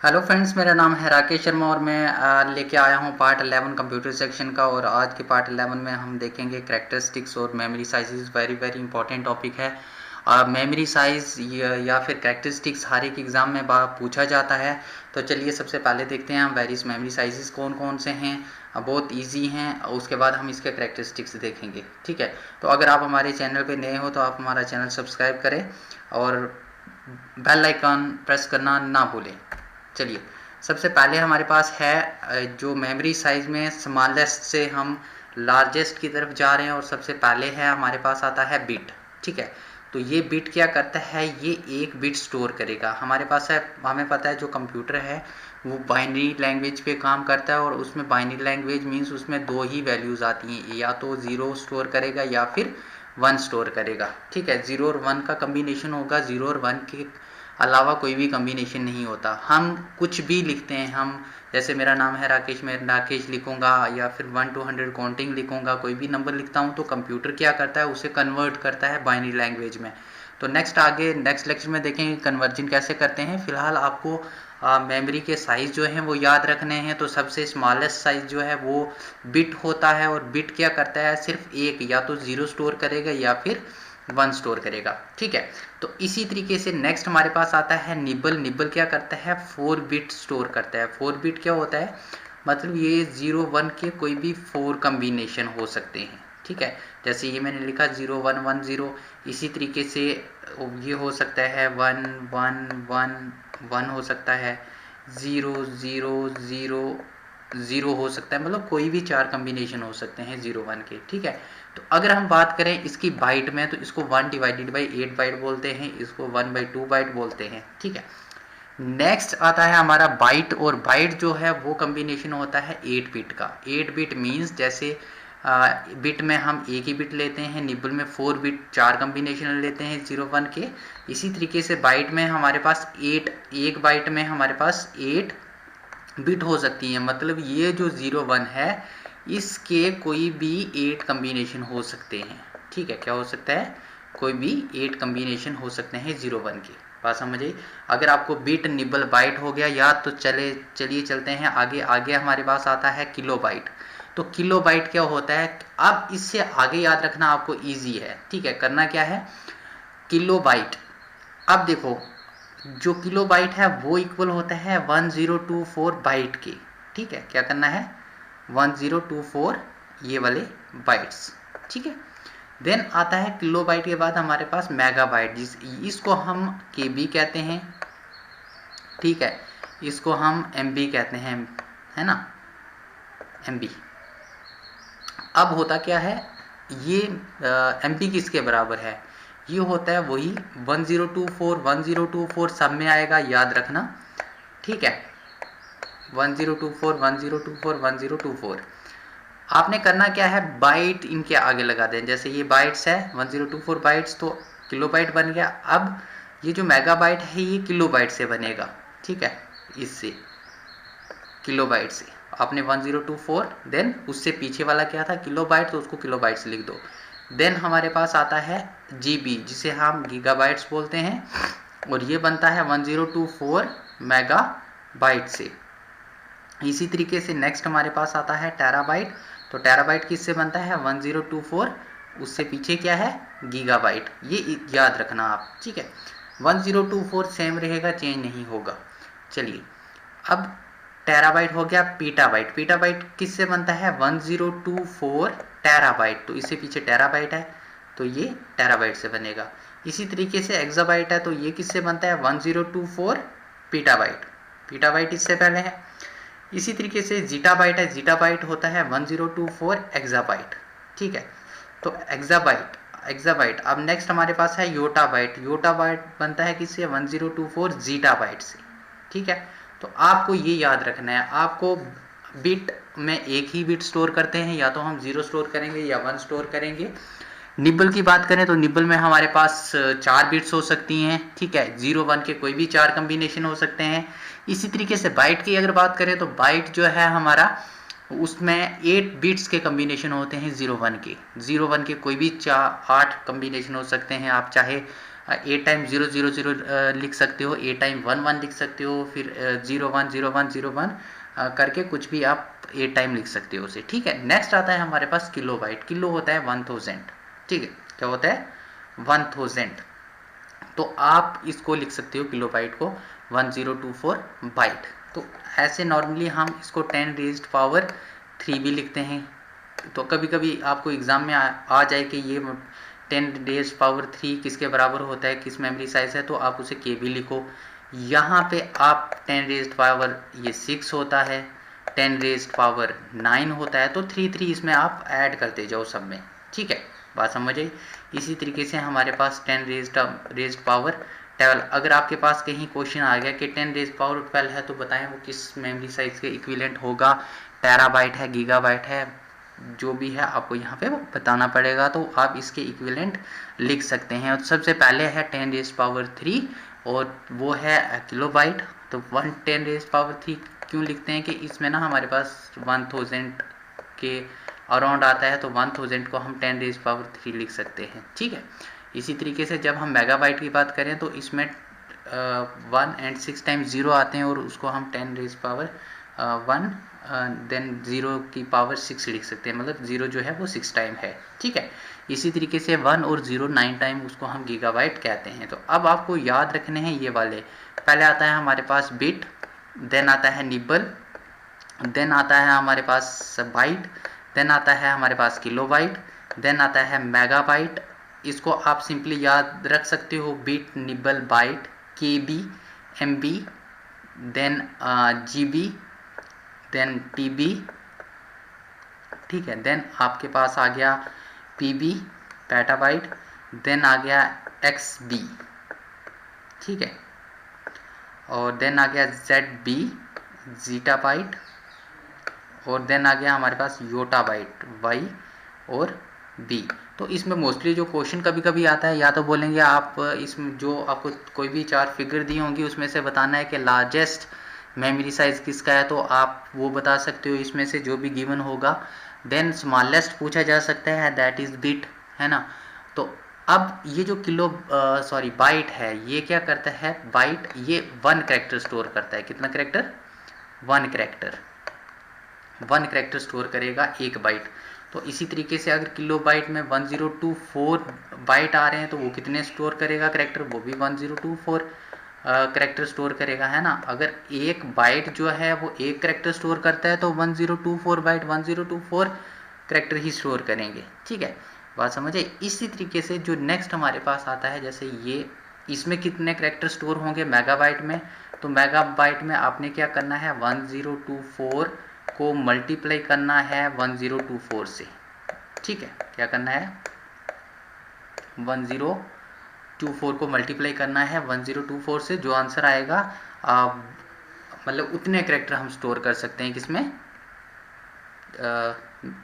Hello friends, मेरा नाम है राकेश शर्मा और मैं लेके आया हूँ पार्ट 11 कंप्यूटर सेक्शन का। और आज के पार्ट 11 में हम देखेंगे करैक्टरिस्टिक्स और memory size. Very very important topic है। मेमोरी साइज या फिर करैक्टरिस्टिक्स हर एक एग्ज़ाम में पूछा जाता है। तो चलिए सबसे पहले देखते हैं हम वेरियस मेमोरी साइजेस कौन कौन से हैं। बहुत इजी हैं। उसके बाद हम इसके करैक्टरिस्टिक्स देखेंगे। ठीक है, तो अगर आप हमारे चैनल पे नए हो तो आप हमारा चैनल सब्सक्राइब करें और बेल आइकन प्रेस करना ना भूलें। चलिए सबसे पहले हमारे पास है जो मेमोरी साइज में स्मॉलेस्ट से हम लार्जेस्ट की तरफ जा रहे हैं। और सबसे पहले है हमारे पास आता है बिट। ठीक है, तो ये बिट क्या करता है, ये एक बिट स्टोर करेगा। हमारे पास है, हमें पता है जो कंप्यूटर है वो बाइनरी लैंग्वेज पे काम करता है। और उसमें बाइनरी लैंग्वेज मीन्स उसमें दो ही वैल्यूज़ आती हैं, या तो ज़ीरो स्टोर करेगा या फिर वन स्टोर करेगा। ठीक है, ज़ीरो और वन का कम्बिनेशन होगा, ज़ीरो और वन के अलावा कोई भी कम्बिनेशन नहीं होता। हम कुछ भी लिखते हैं, हम जैसे मेरा नाम है राकेश, मैं राकेश लिखूंगा या फिर 1 to 100 काउंटिंग लिखूंगा, कोई भी नंबर लिखता हूँ तो कंप्यूटर क्या करता है, उसे कन्वर्ट करता है बाइनरी लैंग्वेज में। तो नेक्स्ट लेक्चर में देखेंगे कन्वर्जन कैसे करते हैं। फिलहाल आपको मेमोरी के साइज़ जो हैं वो याद रखने हैं। तो सबसे स्मॉलेस्ट साइज़ जो है वो बिट होता है। और बिट क्या करता है, सिर्फ एक, या तो ज़ीरो स्टोर करेगा या फिर वन स्टोर करेगा। ठीक है, तो इसी तरीके से नेक्स्ट हमारे पास आता है निबल। निबल क्या करता है, 4 बिट स्टोर करता है। 4 बिट क्या होता है, मतलब ये 0 1 के कोई भी 4 कम्बिनेशन हो सकते हैं। ठीक है, जैसे ये मैंने लिखा 0 1 1 0। इसी तरीके से ये हो सकता है 1 1 1 1 हो सकता है, 0 0 0 0 हो सकता है। मतलब कोई भी 4 कम्बिनेशन हो सकते हैं 0 1 के। ठीक है, तो अगर हम बात करें इसकी बाइट में तो इसको 1 डिवाइडेड बाई 8 बाइट बोलते हैं, इसको 1 बाई 2 बाइट बोलते हैं। ठीक है, नेक्स्ट आता है हमारा बाइट। और बाइट जो है वो कम्बिनेशन होता है 8 बिट का। 8 बिट मीन्स जैसे बिट में हम एक ही बिट लेते हैं, निबल में 4 बिट 4 कम्बिनेशन लेते हैं 0 1 के। इसी तरीके से बाइट में हमारे पास 8, एक बाइट में हमारे पास 8 बिट हो सकती है। मतलब ये जो 0 1 है इसके कोई भी 8 कम्बिनेशन हो सकते हैं। ठीक है, क्या हो सकता है, कोई भी 8 कम्बिनेशन हो सकते हैं 0 1 के। बात समझिए। अगर आपको बिट निबल बाइट हो गया याद तो चलिए चलते हैं आगे। आगे हमारे पास आता है किलो बाइट। तो किलो बाइट क्या होता है, अब इससे आगे याद रखना आपको ईजी है। ठीक है, करना क्या है, किलो बाइट। अब देखो जो किलो बाइट है वो इक्वल होता है 1024 बाइट के। ठीक है, क्या करना है, 1024 ये वाले बाइट्स। ठीक है, देन आता है किलो बाइट के बाद हमारे पास मेगा बाइट, इसको हम केबी कहते हैं। ठीक है, इसको हम एमबी कहते हैं, है ना, एमबी। अब होता क्या है, ये एमबी किसके बराबर है, ये होता है वही 1024 1024 सब में आएगा, याद रखना। ठीक है, 1024 1024 1024। आपने करना क्या है, बाइट इनके आगे लगा दें। जैसे ये बाइट्स है 1024 बाइट्स, तो किलो बाइट बन गया। अब ये जो मेगा बाइट है ये किलो बाइट से बनेगा। ठीक है, इससे किलो बाइट से आपने 1024, देन उससे पीछे वाला क्या था किलो बाइट, तो उसको किलो बाइट से लिख दो। देन हमारे पास आता है जीबी, जिसे हम गीगाबाइट्स बोलते हैं। और ये बनता है 1024 मेगा बाइट से। इसी तरीके से नेक्स्ट हमारे पास आता है टेराबाइट। तो टेराबाइट किससे बनता है, 1024, उससे पीछे क्या है, गीगाबाइट। ये याद रखना आप। ठीक है, 1024 सेम रहेगा, चेंज नहीं होगा। चलिए, अब टेराबाइट हो गया पीटाबाइट। पीटाबाइट किससे बनता है, 1024 टेराबाइट, तो इससे पीछे टेराबाइट है तो ये टेराबाइट से बनेगा। इसी तरीके से एक्साबाइट है, तो ये किससे बनता है, 1024 पीटाबाइट। पीटाबाइट इससे पहले है। इसी तरीके से जीटाबाइट है, जीटाबाइट होता है 1024 एक्साबाइट। ठीक है, तो एक्साबाइट। अब नेक्स्ट हमारे पास है योटाबाइट। योटाबाइट बनता है किससे, 1024 जीटाबाइट से। ठीक है, तो आपको ये याद रखना है। आपको बिट में एक ही बिट स्टोर करते हैं, या तो हम 0 स्टोर करेंगे या 1 स्टोर करेंगे। निबल की बात करें तो निबल में हमारे पास 4 बिट्स हो सकती हैं। ठीक है, 0 1 के कोई भी 4 कम्बिनेशन हो सकते हैं। इसी तरीके से बाइट की अगर बात करें तो बाइट जो है हमारा, उसमें 8 बिट्स के कम्बिनेशन होते हैं 0 1 के। 0 1 के कोई भी 8 कम्बिनेशन हो सकते हैं। आप चाहे ए टाइम 000 लिख सकते हो, ए टाइम 11 लिख सकते हो, फिर 010101 करके कुछ भी आप ए टाइम लिख सकते हो उसे, ठीक है। नेक्स्ट आता है हमारे पास किलो बाइट। किलो होता है 1000, ठीक है, क्या होता है 1000। तो आप इसको लिख सकते हो किलो बाइट को 1024 बाइट। तो ऐसे नॉर्मली हम इसको 10⁻³ भी लिखते हैं। तो कभी कभी आपको एग्ज़ाम में आ जाए कि ये 10⁻³ किसके बराबर होता है, किस मेमोरी साइज है, तो आप उसे के भी लिखो। यहाँ पे आप 10⁻6 होता है, 10⁻9 होता है, तो 3 इसमें आप ऐड करते जाओ सब में, ठीक है, बात समझ आई। इसी तरीके से हमारे पास 10⁻12। अगर आपके पास कहीं क्वेश्चन आ गया कि 10⁻12 है तो बताएं वो किस मेमोरी साइज के इक्विवेलेंट होगा, टेराबाइट है, गीगाबाइट है, जो भी है आपको यहाँ पे बताना पड़ेगा। तो आप इसके इक्विवेलेंट लिख सकते हैं। और सबसे पहले है 10⁻³ और वो है किलोबाइट। तो 10⁻³ क्यों लिखते हैं कि इसमें ना हमारे पास 1000 के अराउंड आता है, तो 1000 को हम 10⁻³ लिख सकते हैं, ठीक है। इसी तरीके से जब हम मेगाबाइट की बात करें तो इसमें 1 and 6 टाइम्स 0 आते हैं और उसको हम 10⁻1 देन 0⁻6 लिख सकते हैं, मतलब 0 जो है वो 6 टाइम है, ठीक है। इसी तरीके से 1 और 0 9 टाइम, उसको हम गीगाबाइट कहते हैं। तो अब आपको याद रखने हैं ये वाले। पहले आता है हमारे पास बिट, देन आता है निबल, देन आता है हमारे पास बाइट, देन आता है हमारे पास किलोबाइट, देन आता है मेगाबाइट। इसको आप सिंपली याद रख सकते हो, bit, nibble, byte, KB, MB, then GB, then TB, ठीक है। देन आपके पास आ गया पीबी, पेटाबाइट, देन आ गया एक्सबी, ठीक है, और देन आ गया जेडबी, जीटाबाइट, और देन आ गया हमारे पास योटाबाइट, वाई और बी। तो इसमें मोस्टली जो क्वेश्चन कभी कभी आता है, या तो बोलेंगे आप इसमें जो आपको कोई भी 4 फिगर दी होंगी उसमें से बताना है कि लार्जेस्ट मेमोरी साइज किसका है, तो आप वो बता सकते हो इसमें से जो भी गिवन होगा। देन स्मॉलेस्ट पूछा जा सकता है, दैट इज बिट, है ना। तो अब ये जो बाइट है, ये क्या करता है, बाइट ये 1 कैरेक्टर स्टोर करता है। कितना कैरेक्टर, 1 कैरेक्टर स्टोर करेगा 1 बाइट। तो इसी तरीके से अगर किलो बाइट में 1024 बाइट आ रहे हैं तो वो कितने स्टोर करेगा कैरेक्टर, वो भी 1024 कैरेक्टर स्टोर करेगा, है ना। अगर एक बाइट जो है वो 1 कैरेक्टर स्टोर करता है तो 1024 बाइट 1024 कैरेक्टर ही स्टोर करेंगे, ठीक है, बात समझे। इसी तरीके से जो नेक्स्ट हमारे पास आता है, जैसे ये, इसमें कितने कैरेक्टर स्टोर होंगे मेगाबाइट में, तो मेगाबाइट में आपने क्या करना है, 1024 को मल्टीप्लाई करना है 1024 से, ठीक है, क्या करना है, 1024 को मल्टीप्लाई करना है 1024 से। जो आंसर आएगा मतलब उतने कैरेक्टर हम स्टोर कर सकते हैं किसमें,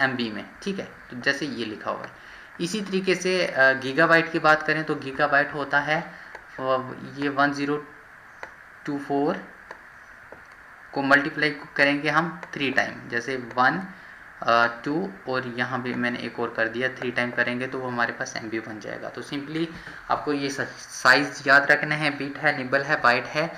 एमबी में, ठीक है। तो जैसे ये लिखा हुआ है। इसी तरीके से गीगाबाइट की बात करें तो गीगाबाइट होता है ये 1024 को मल्टीप्लाई करेंगे हम 3 टाइम, जैसे 1 2 और यहाँ भी मैंने एक और कर दिया, 3 टाइम करेंगे तो वो हमारे पास एमबी बन जाएगा। तो सिंपली आपको ये साइज याद रखने हैं, बिट है, निबल है, बाइट है,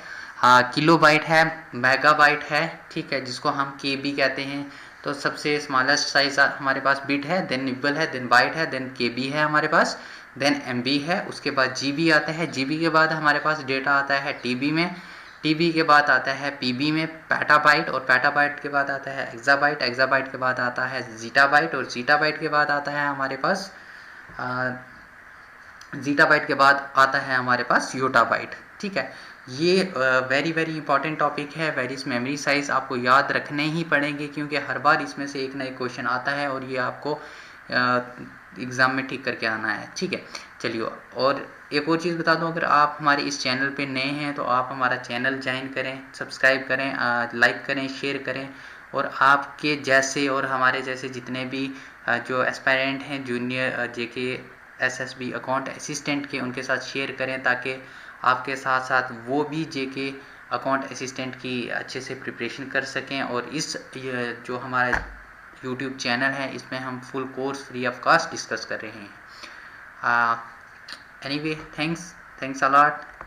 किलो बाइट है, मेगाबाइट है, ठीक है, जिसको हम केबी कहते हैं। तो सबसे स्मॉलेस्ट साइज हमारे पास बिट है, देन निबल है, देन बाइट है, देन केबी है हमारे पास, देन एमबी है, उसके बाद जीबी आता है, जीबी के बाद हमारे पास डेटा आता है टीबी में, टीबी के बाद आता है पीबी में पेटाबाइट, और पेटाबाइट के बाद आता है एक्साबाइट, एक्साबाइट के बाद आता है जीटाबाइट, और जीटाबाइट के बाद आता है हमारे पास जीटाबाइट के बाद आता है हमारे पास योटाबाइट, ठीक है। ये वेरी वेरी इंपॉर्टेंट टॉपिक है। वेरियस मेमोरी साइज आपको याद रखने ही पड़ेंगे क्योंकि हर बार इसमें से एक ना एक क्वेश्चन आता है और ये आपको एग्ज़ाम में ठीक करके आना है, ठीक है। चलिए, और एक और चीज़ बता दूं, अगर आप हमारे इस चैनल पे नए हैं तो आप हमारा चैनल ज्वाइन करें, सब्सक्राइब करें, लाइक करें, शेयर करें, और आपके जैसे और हमारे जैसे जितने भी जो एस्पायरेंट हैं जूनियर जेके एसएसबी अकाउंट असिस्टेंट के, उनके साथ शेयर करें ताकि आपके साथ साथ वो भी जेके अकाउंट असिस्टेंट की अच्छे से प्रिपरेशन कर सकें। और इस जो हमारा यूट्यूब चैनल है इसमें हम full course free of cost discuss कर रहे हैं। Anyway, thanks. Thanks a lot.